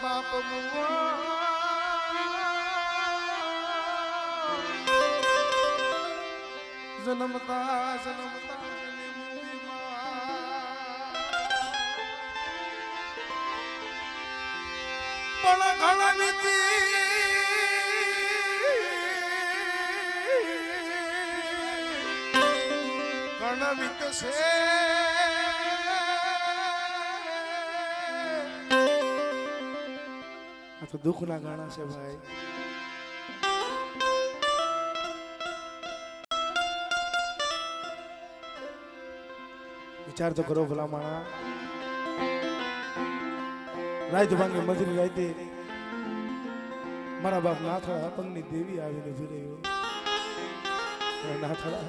બાપ જન્મતા જન્મતા પણ ઘણા વિકસે આ તો દુઃખના ગાણા છે ભાઈ. વિચાર તો કરો ભલા માણા. રાત ભાંગે મજરી રાતે મારા બાપ નાથળા અપંગની દેવી આવીને ફિર્યો. નાથળા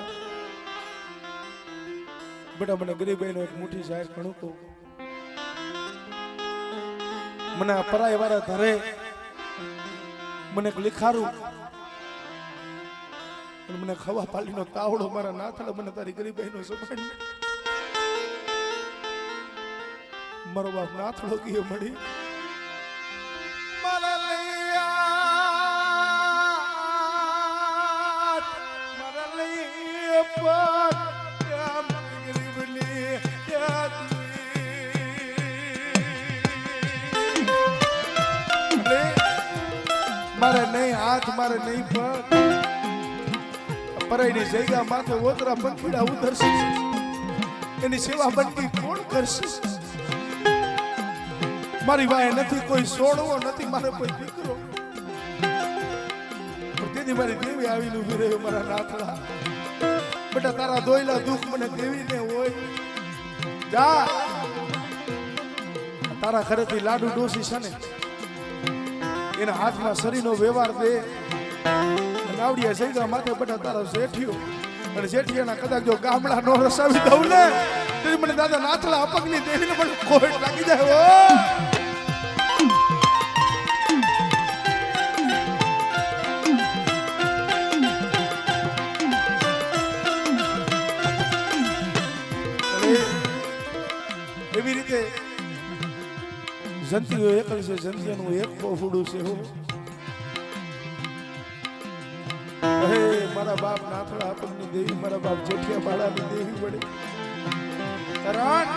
બેટા મને ગરીબાઈનો એક મુઠ્ઠી જાહેર ઘણું કહું. મને આ પરાય વાળા ધરે મને એક લિખારું મને ખવા પાલીનો તાવડો મારા નાથળા મને તારી ગરીબાઈનો સંભાળ. મારો બાપ નાથળો ગયો મળી મારે નહીં હાથ મારે નહીં પગ પરાઈની જગ્યા માથે ઓતરા પંખીડા ઉતરશે એની સેવા બનતી કોણ કરશે? મારી વાય નથી કોઈ સોડવો નથી મારે કોઈ દીકરો. તેથી મારી દેવી આવીને ઉભી રહ્યો મારા નાથળા. બેટા તારા દોયલા દુઃખ મને દેવીને હોય. જા તારા ઘરેથી લાડુ ડોસી છે ને એના હાથમાં શરીરનો વ્યવહાર દે. નાવડિયા જગ્યા માથે બેટા તારો શેઠિયો અને શેઠિયાના કદાચ જો ગામડા નો રસાવી દઉં ને તો મને દાદા નાથળા અપગની દેવીને પણ કોટ લાગી જાય. એવી રીતે જંતીઓ એક છે, જંતીઓનું એક પોફુડું છે. હે મારા બાપ નાથળા અપગની દેવી, મારા બાપ જેઠિયા બાળાની દેવી વડે કરણ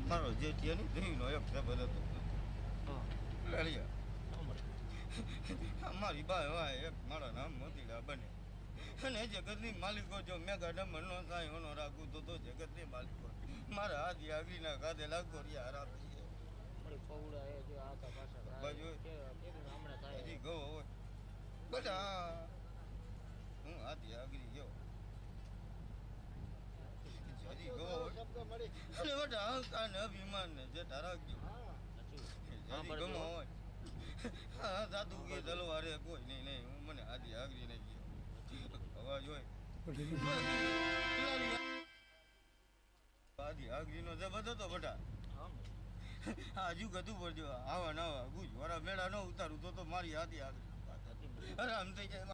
મારો જેઠિયાની દેવીનો એક શબ્દ હતો. મારી બા એક મારા નામ મોતીડા બને અને જગતની માલિકો જો મેં ગાડા મનનો થાય હોનો રાખું તો જગતની માલિકો મારા હાથી આગળીના કાધે લાગો રિયા હારા હજી ગો હોય બધા હું હાથી આગળી ગયો અને બધા અહંકાર ને અભિમાન ને જે રાખજો ગમો હોય. હા દાદુ કે તલવારે કોઈ નહીં નહીં હું મને આજી આગળી નહીં ગયો અવાજ હોય આજી આગળી નો જબત હતો બટા. આજુ ગતું પડજો આવા નવા ગુજ વાળા મેળા ન ઉતારું તો મારી આજી આગળી અરે આમ થઈ જાય.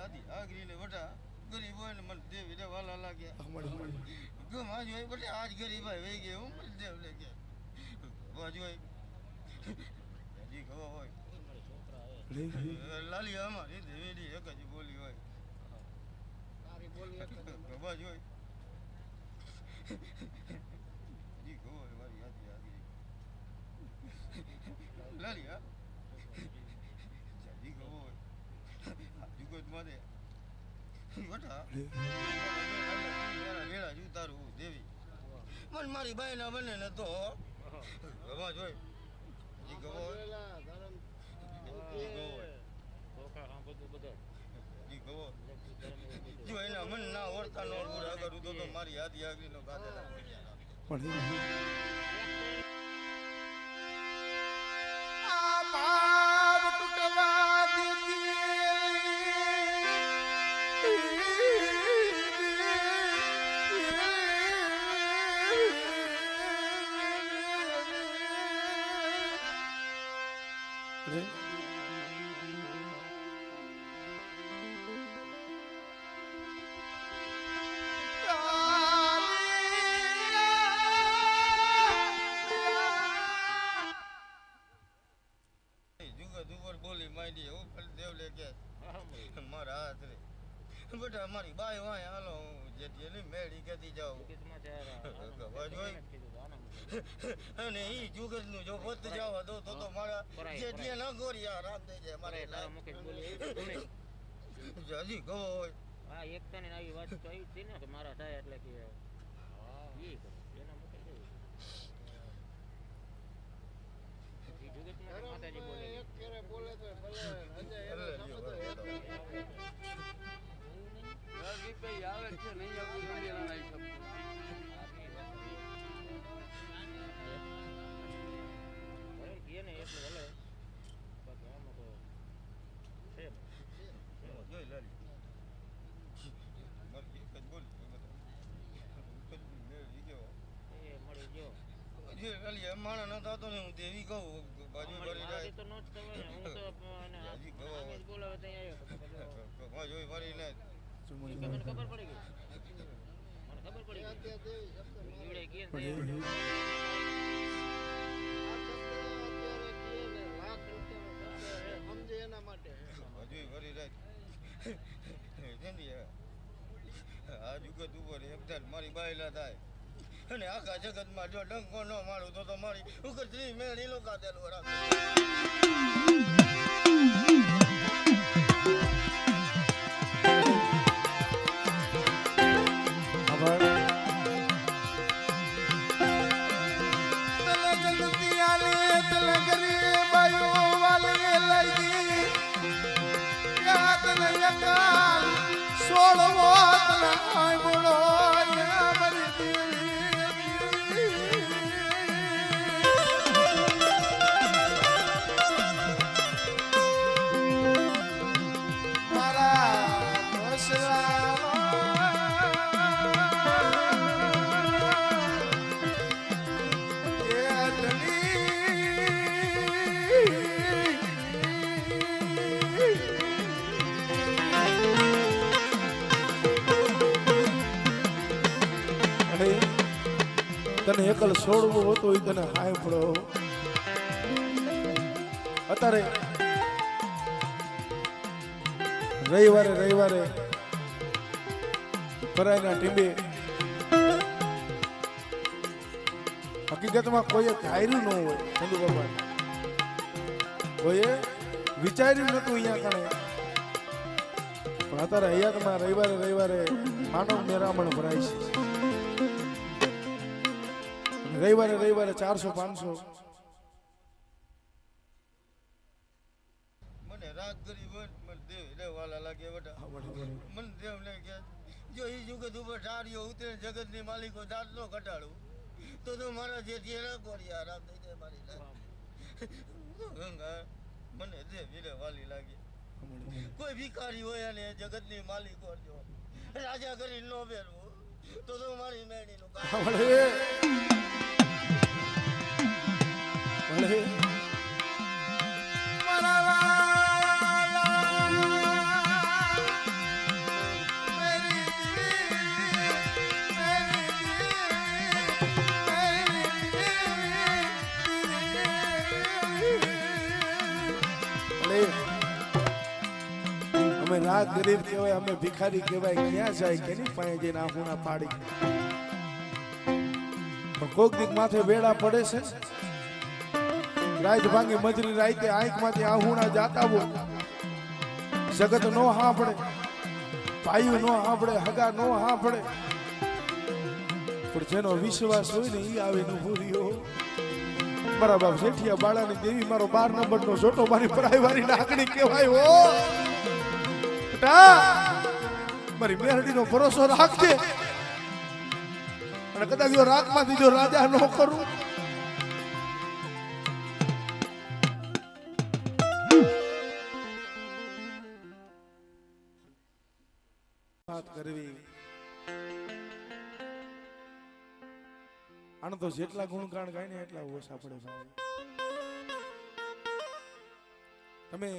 આથી આગરીને વટા ગરીબ હોય ને મને દેવી રે વાલા લાગ્યા મળી ગમ આજ હોય બટા આજ ગરીબાઈ વહી ગઈ હું મને દેવ લે ગયા વાજ હોય હજી ખબર હોય લાલી અમારી દેવીની એક જ બોલી હોય તારી બોલી ગવાજ હોય હજી ખબર હોય મારી આથી આગરી લાલી હા હજી ખબર હોય જુગત મારે વટા વેળા જ ઉતારું દેવી મને મારી બાઈ ના બને ને તો ગવાજ હોય હજી ખબર હોય જો એના મન ના વર્તા નો કરું તો મારી યાદી આગળ નો ગાદા આ ભાવ તૂટવા દીધી બેટા મારી બાઈ વાય હાલો જેથી મેળી કેતી જાવ અને ઈ જુગત નું જો વધ જાવ તો મારા જેથી ન ગોરિયા રામ દે છે મારે હજી કહો હોય હા એકતા ને આવી વાત તો આવી હતી ને કે મારા થાય એટલે કે ઈ એના મુકે ઈ જુગત માં માતાજી બોલે એક કેરે બોલે તો ભલે રાજી પે આવે છે નહીં આવું જોઈએ ના આવી શકું અરે કે ને એટલે ભલે બાકી આમ તો છે જોઈ લાલી મારી એક જ બોલ મેળી ગયો એ મળી ગયો જે લાલી માણા ન થતો ને હું દેવી કહું બાજુ ભરી જાય તો નોટ તમે હું તો અને આમે જ બોલાવે ત્યાં આવ્યો જોઈ ભરી લે મને ખબર પડી ગઈ મને ખબર પડી ગઈ ઈડે ગઈ ને સમજે એના માટે જોઈ ભરી રાખ જંદી આ જુગત ઉપર એકદમ મારી બાયલા થાય અને આખા જગતમાં જો ડંકો ન મારું તો મારી ઉકતરી મેળી લોકા દેલું રાખે તને એકલ છોડવું હતું એ તને હાય પડો અત્યારે રવિવારે પરાયના ટીમે હકીકતમાં કોઈએ ધાર્યું ન હોય ચંદુ બાબા કોઈએ વિચાર્યું નતું અહીંયા કણે પણ અત્યારે હયાતમાં રવિવારે માનવ મેરામણ ભરાય છે રવિવારે 400-500 મને રાત ગરીબ હોય મને દેવ રેવાલા લાગે વટા મને દેવ ને કે જો ઈ જુગત ઉપર ઢાળીઓ ઉતરે જગત ની માલિકો દાંત નો ઘટાડું તો મારા જે જેરા ગોરિયા રામ દઈ દે મારી ગંગા મને દેવી રેવાલી લાગે કોઈ ભિખારી હોય અને જગત ની માલિકો જો રાજા કરી નો બેરવું તો મારી મેણી નું અમે રાગ ગરીબ કહેવાય, અમે ભિખારી કહેવાય, ક્યાં જાય કેની પાસે જઈને આહુણા પાડી. પણ કોક દીક માથે વેડા પડે છે, રાત ભાંગી મજરી રાતે આંખમાંથી આહુણા જાતા હો. જગત નો હાંભળે, ભાઈઓ નો હાંભળે, હગા નો હાંભળે, પણ જેનો વિશ્વાસ હોય ને ઈ આવે નો ભૂલ્યો. મારા બાપ જેઠિયા બાળાની દેવી મારો 12 નંબરનો જોટો મારી પરાયવારી નાકડી કહેવાય. હો મારી મેરડીનો ભરોસો રાખજે, અને કદાચ જો રાગમાંથી જો રાજા ન કરું. વાત કરવી આનો તો જેટલા ગુણગાન ગાય ને એટલા ઓછા પડે ભાઈ. તમે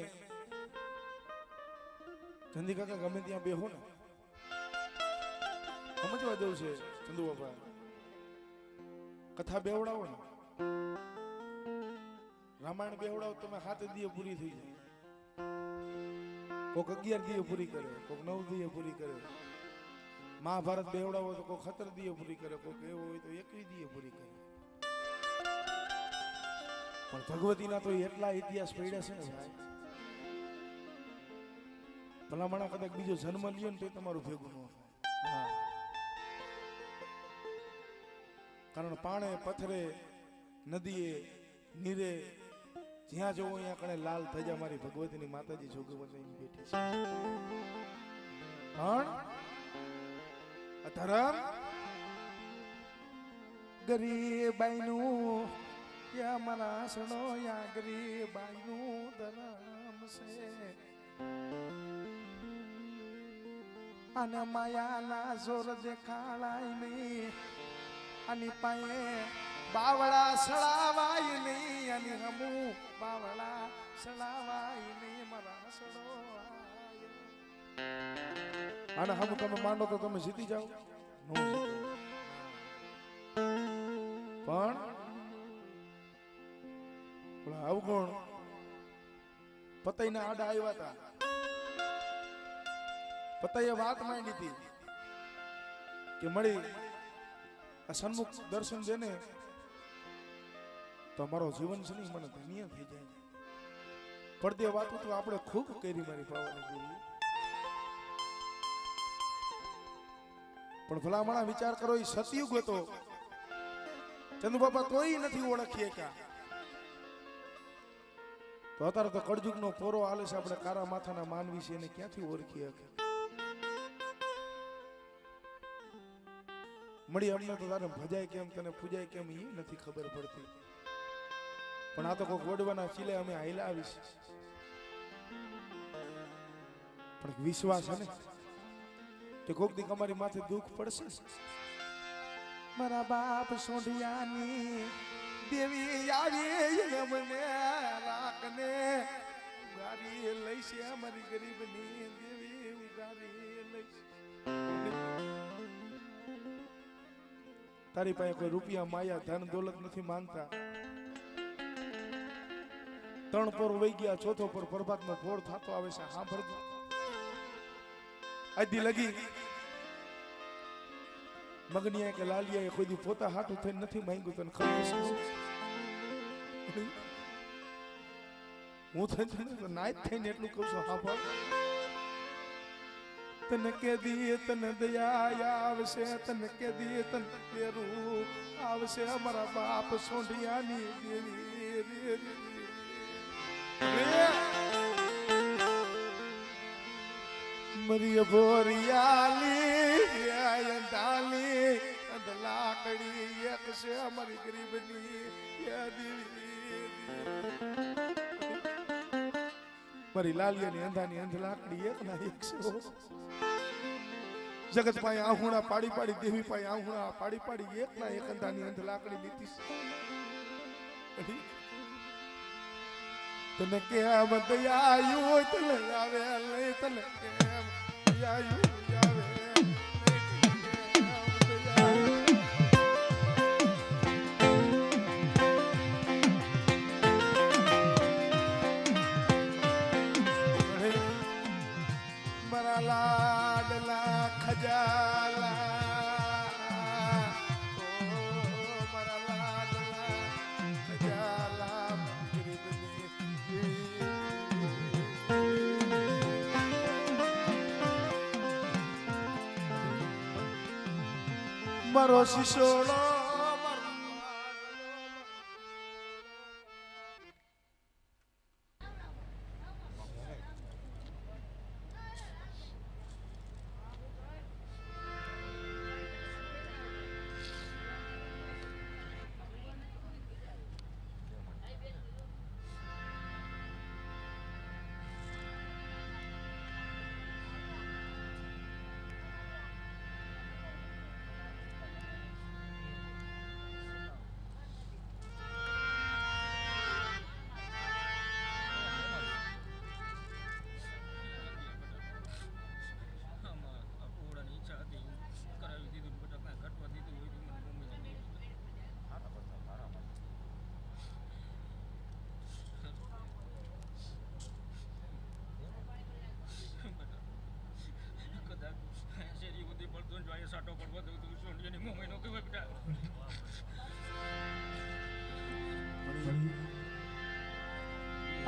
ચંદી કાકા ગમે ત્યાં બેહો ને, સમજવા જવું છે ચંદુ બાપા, કથા બેવડાવો ને, રામાયણ બેવડાવો તમે 7 દીએ પૂરી થઈ જાય. કોક 11 દીએ પૂરી કરે, કોક 9 દીએ પૂરી કરે. મહાભારત બેવડાવો તો કોક 17 દીએ પૂરી કરે, કોક એવું હોય તો 21 દીએ પૂરી કરે. પણ ભગવતીના તો એટલા ઇતિહાસ પડ્યા છે ને ભાઈ, ભલામણા કદાચ બીજો જન્મ લ્યો ને તો તમારું ભેગું ન થાય. કારણ પાણે પથરે નદીએ નીરે જ્યાં જોવો અહીંયા કણે લાલ ધજા મારી ભગવતીની માતાજી જોગવતી બેઠી છે. પણ ધરમ ગરીબાઈનું યા મારા સણો યા ગરીબાઈનું ધરમ છે. અને માયાના જોર દેખાડાય નહીં, આની પાસે બાવળા સડાવાય નહીં, અને હમું બાવળા સડાવાય નહીં. મારા સડો આને હમ તમે માંડો તો તમે જીતી જાઓ, નો જીતો. પણ અવગુણ પતઈના આડા આવ્યા હતા. પતઈએ વાત માંડી હતી કે મળી આ સન્મુખ દર્શન દેને તો અમારો જીવન છે ને મને ધન્ય થઈ જાય. પડદે વાતો તો આપણે ખૂબ કરી મારી પાવાની દેવી. પણ ભલામણા વિચાર કરો, એ સતયુગ હતો ચંદુ બાપા તોય નથી ઓળખીએ કા. તો અત્યારે તો કળજુગનો પોરો હાલે છે, આપણે કારા માથાના માનવી છે એને ક્યાંથી ઓળખીએ? મળી અમને તો તારે ભજાય કેમ તને પૂજાય કેમ એ નથી ખબર પડતી. પણ આ તો કોઈક વડવાના ચીલે અમે હાઈલા આવીશ. પણ વિશ્વાસ છે ને કે કોક દી અમારી માથે દુઃખ પડશે. મારા બાપ સોઢિયાની દેવી આવી મને રાખને ઉગારી લઈ છે, અમારી ગરીબની દેવી ઉગારી લઈ. તારી પાસે કોઈ રૂપિયા માયા ધન દોલત નથી માંગતા. 3 પોર વહી ગયા, ચોથો પોર પ્રભાતનો ફોડ થતો આવે છે. હા ભરજો આજી લગી મગનિયા કે લાલિયા કોઈ દી પોતા હાટું થઈને નથી માંગ્યું. તને ખબર છે હું થઈને નાઈટ થઈને એટલું કહું છું. હા ભર તને કે દી તને દયા આવશે, તને કે દી તને પેરું આવશે. અમારા બાપ સોંઢિયાની દેવી મરી ભોરિયાલી અંધાલી લાકડી એક છે અમારી ગરીબની દેવી. મારી લાલિયાની અંધાની અંધ લાકડી એક ના એક છે. જગત પાસે આહુણા પાડી પાડી દેવી પાસે આહુણા પાડી પાડી એક ના એક અંધાની અંધ લાકડી લીધી. તને કેમ દયાયુ તને આવે લઈ, તને કેમ દયાયુ આવે મારો શિશોડો સાટો પડવો દઉં તું સોનિયાની મમ્મીનો કહેવાય બેટા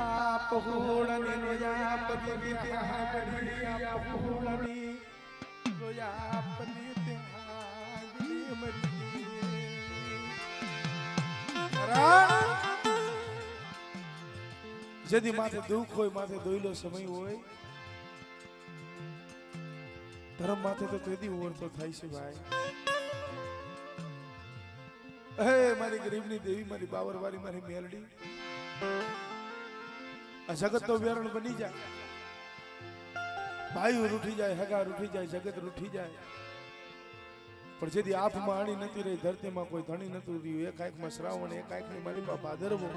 આપ હોળની રોયા પતિ ત્યાં ગડી આપ હોળની રોયા પતિ ત્યાં ગડી મરી જેદી માથે દુઃખ હોય માથે દોયલો સમય હોય ધર્મ માથે તો તેદી ઓવરતો થાય છે ભાઈ હે મારી ગરીબની દેવી મારી બાવરવાળી મારી મેલડી આ જગત તો વેરણ બની જાય ભાઈ રૂઠી જાય હગા રૂઠી જાય જગત રૂઠી જાય પણ જેથી આંખમાં આણી નથી રહી ધરતીમાં કોઈ ધણી નતું રહ્યું એક આંખમાં શ્રાવણ એક આંખની મારી બાપ ભાદરવો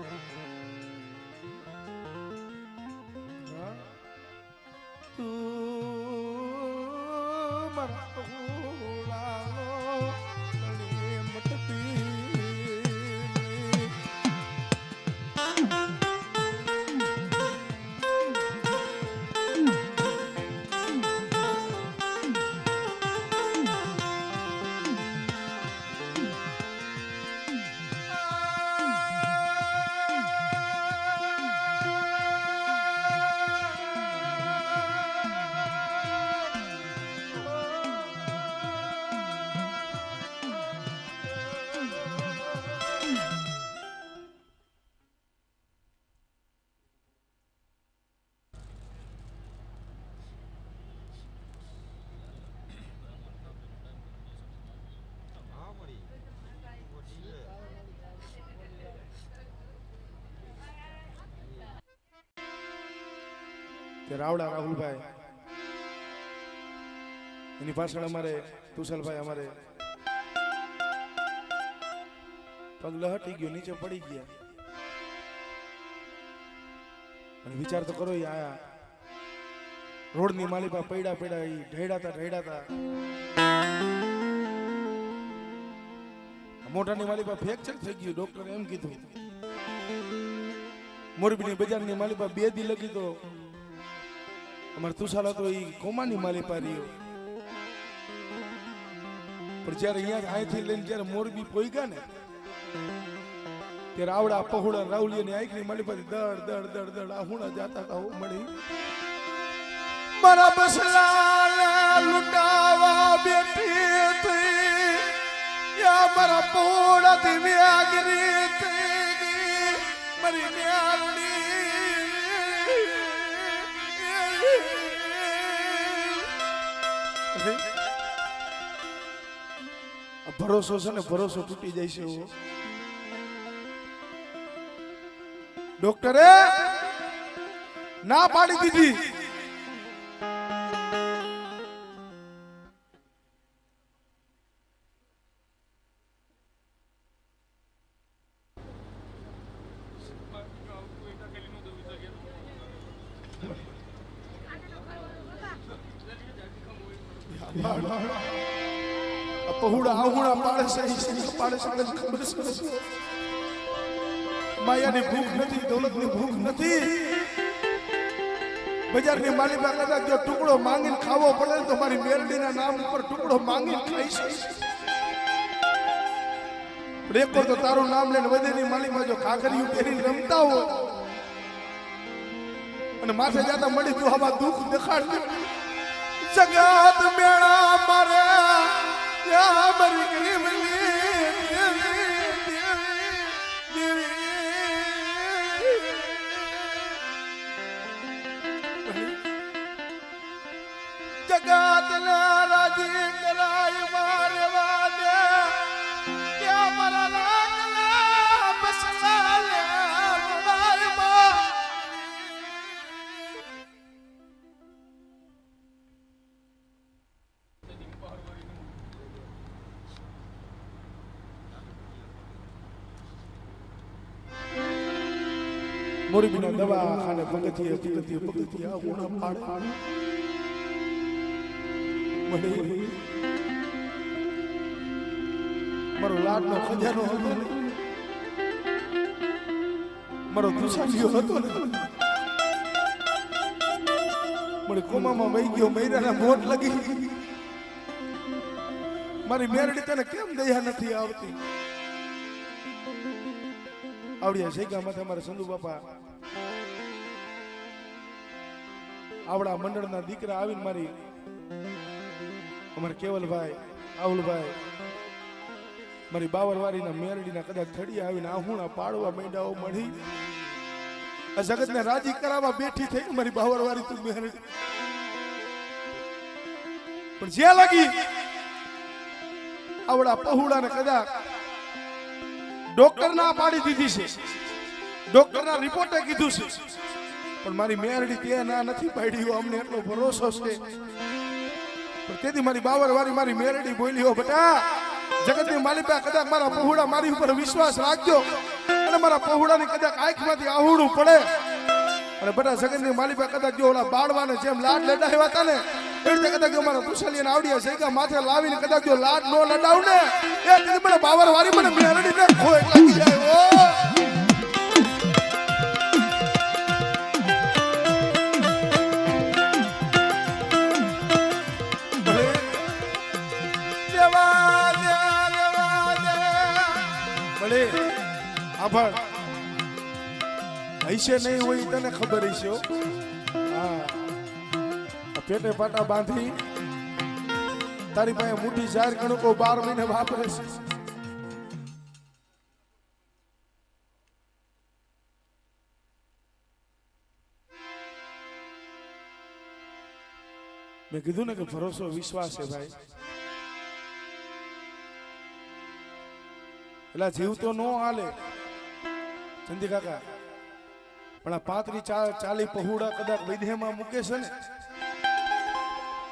રાવડા રાહુલભાઈ એની પાછળ અમારે તુષાલભાઈ અમારે પગ લહટી ગયો નીચે પડી ગયા અને વિચાર તો કરો આયા રોડની માલિપા પૈડા ઢેડાતા મોટાની માલિપા ફ્રેક્ચર થઈ ગયું ડોક્ટરે એમ કીધું મોરબીની બજારની માલિપા 2 દી લગી તો અમારે તુષાલા તો એ કોમાની માલિપા રહ્યો પણ જયારે અહીંયા અહીંથી લઈને જયારે મોરબી પોઈગા ને ત્યારે આવડા પહોળા રાવલી અને આંખની માલિપાથી દડ આહુણા જાતા હતા મળી મારા બસલા લૂંટાવા બેઠી હતી યા મારા પોળાથી વ્યાગરી થઈ મારી મ્યાલની ભરોસો છે ને ભરોસો તૂટી જાય છે ડોક્ટરે ના પાડી દીધી પહોળા આહુણા પાડે છે ખબર છે માયાની ભૂખ નથી દોલતની ભૂખ નથી બજારની માલિકા કદાચ જો ટુકડો માંગીને ખાવો પડે તો મારી મેરડીના નામ ઉપર ટુકડો માંગીને ખાઈશ પણ એક તો તારું નામ લઈને વધેની માલિકા જો કાકરિયું પહેરીને રમતા હોય અને માથે જાતા મળી તું હવા દુઃખ દેખાડ જગત મેળા મારે યા મારી ગરીબની દેવી દેવી જગતના રાજી કરાય મારે વાદે ત્યાં મારા લાગલા બસલા લે માય મોરબીના દવાખાને પગથિયે ઉણા પાડે મારો લાડનો ખજાનો હતો ને મારો દુસાલીઓ હતો ને મને કોમામાં વહી ગયો મહિનાના મોટ લગી મારી મેરડી તને કેમ દયા નથી આવતી આવડિયા શેગામાંથી અમારા સંધુ બાપા આવડા મંડળના દીકરા આવીને મારી અમારા કેવલભાઈ આવુલભાઈ મારી બાવરવારીના મેરડીના કદાચ થડી આવીને આહુણા પાડવા માંડ્યાઓ મળી આ જગતને રાજી કરાવવા બેઠી થઈ મારી બાવરવારી તું મેરડી પણ જે લાગી આવડા પહોળાને કદાચ ડોક્ટર ના પાડી દીધી છે ડોક્ટરના રિપોર્ટે કીધું છે પણ મારી મેરડી તે ના નથી પાડી અમને એટલો ભરોસો છે તેથી મારી બાવરવારી મારી મેરડી બોલી હો બેટા જગતની માલિકા કદાચ મારા પહોળા મારી ઉપર વિશ્વાસ રાખજો અને મારા પહોળાની કદાચ આંખમાંથી આહુડું પડે અને બેટા જગતની માલિકા કદાચ જો ઓલા બાળવાને જેમ લાડ લડાવ્યા હતા ને એ રીતે કદાચ જો મારા તુષાલીને આવડિયા શેકા માથે લાવીને કદાચ જો લાડ નો લડાવ ને એ તેથી મને બાવરવારી મને મેરડીને ખોય લાગી જાય ઓ આભાર હૈશે નહીં હોય તને ખબર હશે હા પેટે પાટા બાંધી તારી પાસે મોટી જાર કણકો 12 મહિને વાપરે છે મેં કીધું ને કે ભરોસો વિશ્વાસ છે ભાઈ એટલે જીવ તો નો હાલે ચંદી કાકા પણ આ 35-40 પહોળા કદાચ વૈદ્યમાં મૂકે છે ને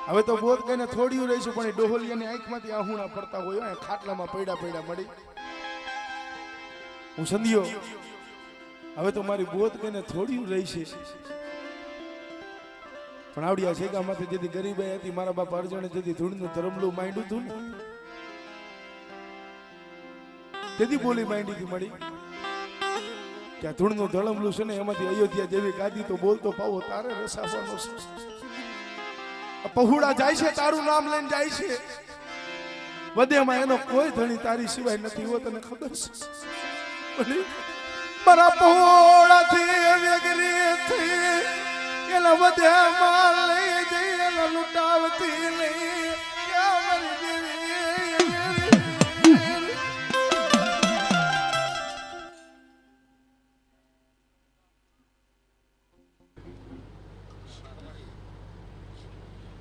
હવે તો બોધ કઈને થોડીયું રહીશું પણ એ ડોહલિયાની આંખમાંથી આહુણા પડતા હોય ખાટલામાં પૈડા મળી હું સંધિયો હવે તો મારી બોધ કઈને થોડીયું રહી છે પણ આવડિયા શેગામાંથી જેથી ગરીબાઈ હતી મારા બાપા અર્જણે જેથી ધૂળનું ધરમલું માંડ્યું હતું ને તેથી બોલી માંડી હતી મળી કે આ ધૂળનું ધળમલું છે ને એમાંથી અયોધ્યા જેવી ગાદી તો બોલતો પાવો તારે રસાવાનો છે પહોળા જાય છે તારું નામ લઈને જાય છે વધેમાં એનો કોઈ ધણી તારી સિવાય નથી હો તને ખબર છે મારા પહોળાથી વેગરી થઈ એના વધેમાં લઈ જઈ એના લૂંટાવતી લઈ ક્યાં મરી દેવી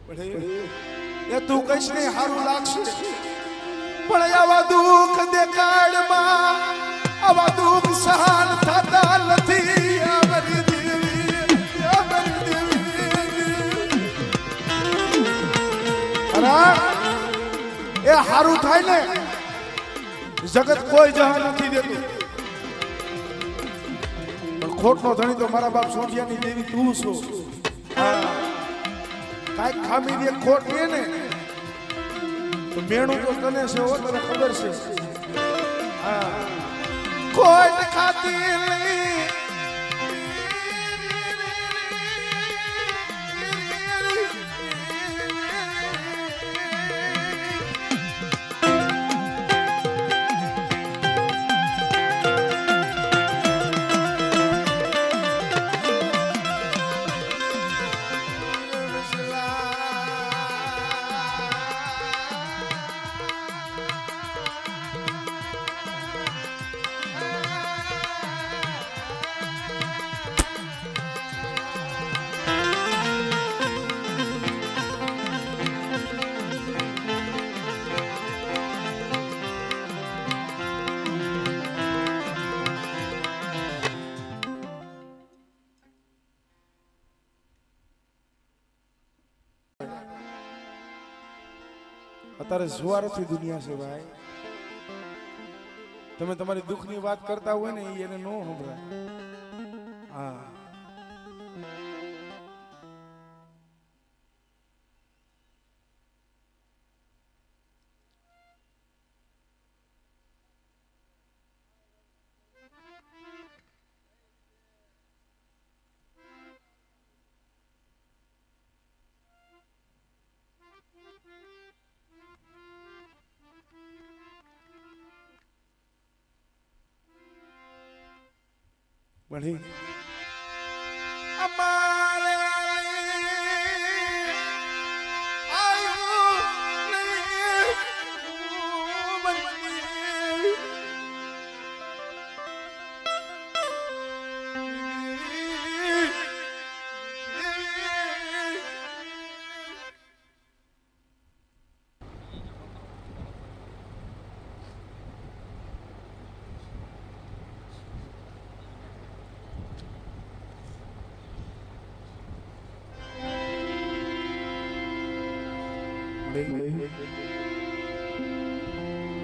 એ તું કઈશ ને સારું લાગશે પણ આવા દુઃખ દેખાડમાં આવા દુઃખ સહન થતા નથી અમારી દેવી એ સારું થાય ને જગત કોઈ જહા નથી દેતું પણ ખોટનો ધણી તો મારા બાપ સોઢિયાની દેવી તું છો કાંઈક ખામી દે ખોટ દે ને તો મેણું તો તને છે હો તને ખબર છે હા ખોટ ખાતી લઈ અત્યારે સ્વાર્થી દુનિયા છે ભાઈ. તમે તમારી દુઃખની વાત કરતા હોય ને એને ન સંભળાય. હા બની અમારે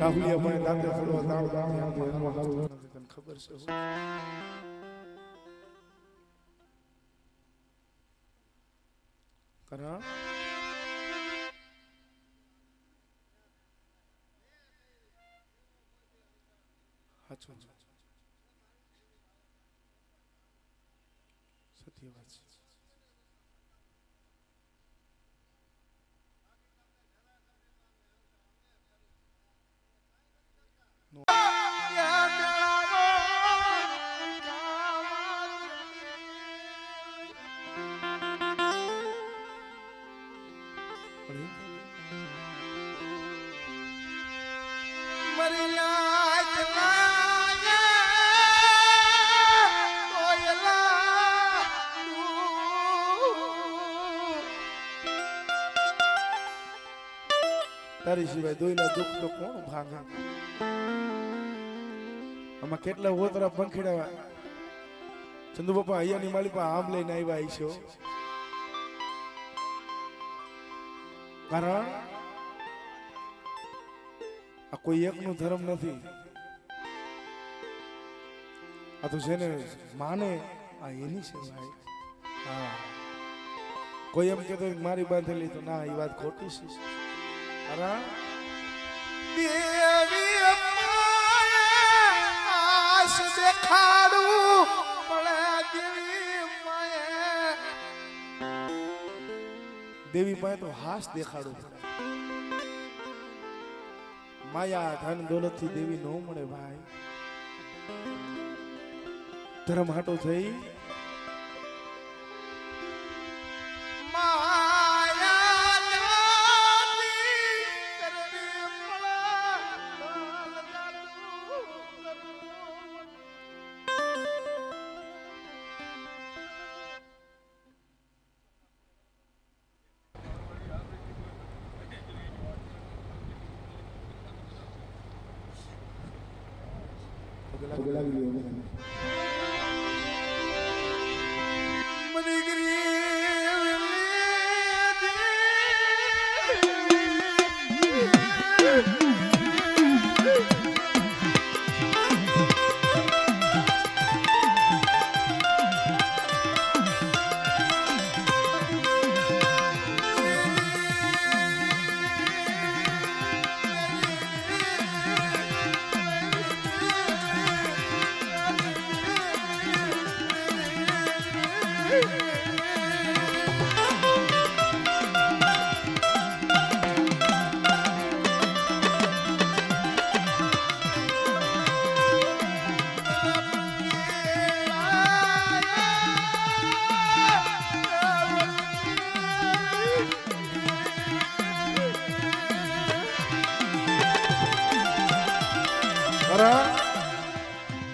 રાહુલિયા ભાઈ દાંતે ફરવા દાળ તને ખબર છે કરા સાચું સત્ય વાત છે. તારી સિવાય દોયલા દુઃખ તો કોણ ભાંગે? આમાં કેટલા ઓતરા પંખીડા ચંદુ બાપા અહીંયાની માલી પાસે આમ લઈને આવ્યા છો. કારણ આ કોઈ એકનું ધર્મ નથી. આ તો જેને માને આ એની છે ભાઈ. હા કોઈ એમ કહેતો મારી બાંધેલી તો ના, એ વાત ખોટી છે. દેવી આસ દેખાડું દેવી પાસે તો હાસ દેખાડું. માયા ધન દોલત થી દેવી ન મળે ભાઈ. ધર્મ હાટો થઈ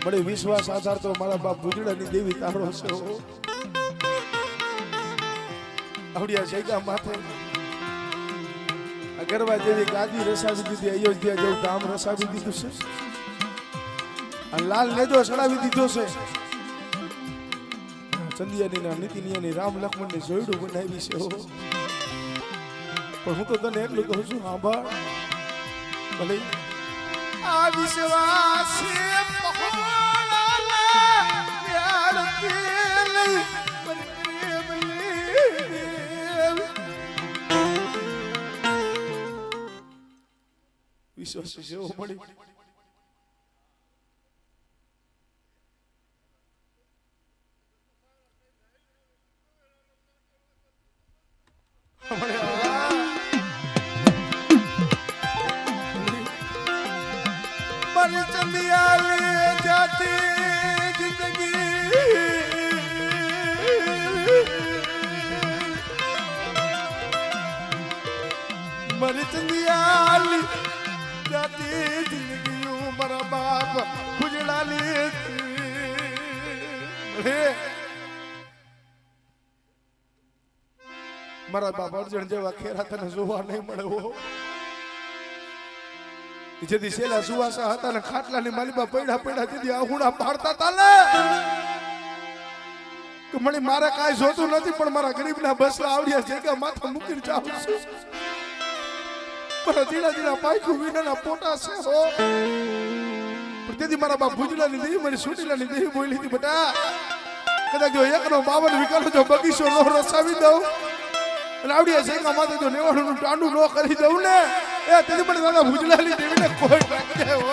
બડે વિશ્વાસ આધાર તો મારા બાપ ભુજડાની દેવી તારો છે. આવડિયા શેગા માથે ગરવા જેવી ગાદી રસાવી દીધી, અયોધ્યા જેવું ગામ રસાવી દીધું છે. આ લાલ નેજો ચડાવી દીધો છે. ચંદિયાની નીતિનિયાની રામ લક્ષ્મણની જોયડું બનાવી છે. પણ હું તો તને એટલું કહું છું, સાંભળ ભલે આ વિશ્વાસ વિશ્વાસ જેવો મળી મારી ચંદિયાલી જાતી મારી ચંદિયાલી જાતી જિંદગી મારા બાપ ખુજડાલી મારા બાપ અર્જણ જેવા ખેરા તને જોવા નહીં મળે હો જેથી શેલા સુવાસા હતા ને ખાટલાની માલીમાં પડ્યા જેથી આહુડા પાડતા હતા ને કે મને મારે કાંઈ જોતું નથી પણ મારા ગરીબના બસલા આવડ્યા જગ્યા માથા મૂકીને જાઉં છું મારા જીણા પાયખું વિનાના પોટા છે હો પણ તેથી મારા બાપ ભુજલાની દેવી મારી સુટીલાની દેવી બોલી હતી બેટા કદાચ જો 1/52 વીઘાનો જો બગીચો નો રસાવી દઉં અને આવડ્યા જગ્યા માથે જો નેવાડું ટાંડું ન કરી દઉં ને એ તેથી મને દાદા ભુજલાની દેવીને કોઈ રાખે હો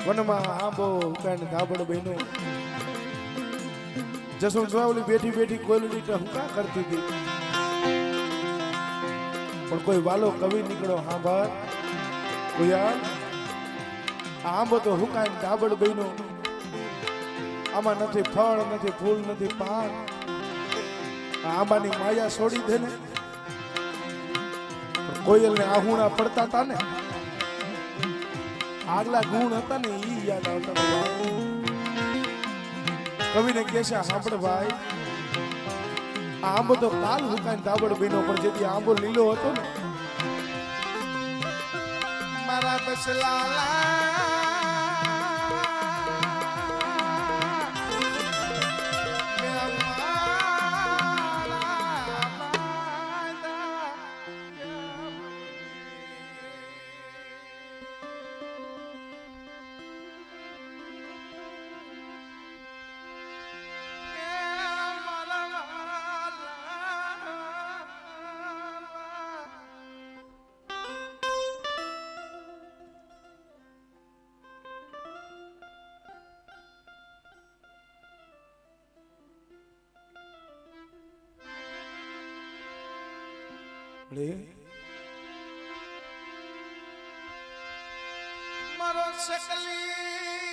વનમાં આંબો ઉકાને ધાબડ બહેનો જસુણ જોવાવલી બેઠી બેઠી કોયલની ટહુકા કરતી હતી પણ કોઈ વાલો કવિ નીકળો હાંભર કોયા આંબો તો હુકાઈને ધાબડ બહેનો આમાં નથી ફળ નથી ફૂલ નથી પાન આંબાની માયા છોડી દે ને કોયલને આહુણા પડતા હતા ને આગલા ગુણ હતા ને ઈ યાદ આવતા કવિને કેશા સાંભળ ભાઈ આંબો તો કાલ હુકાઈને ધાબડ બન્યો પણ જેથી આંબો લીલો હતો ને મારા બસલાલા રે મારો સકલી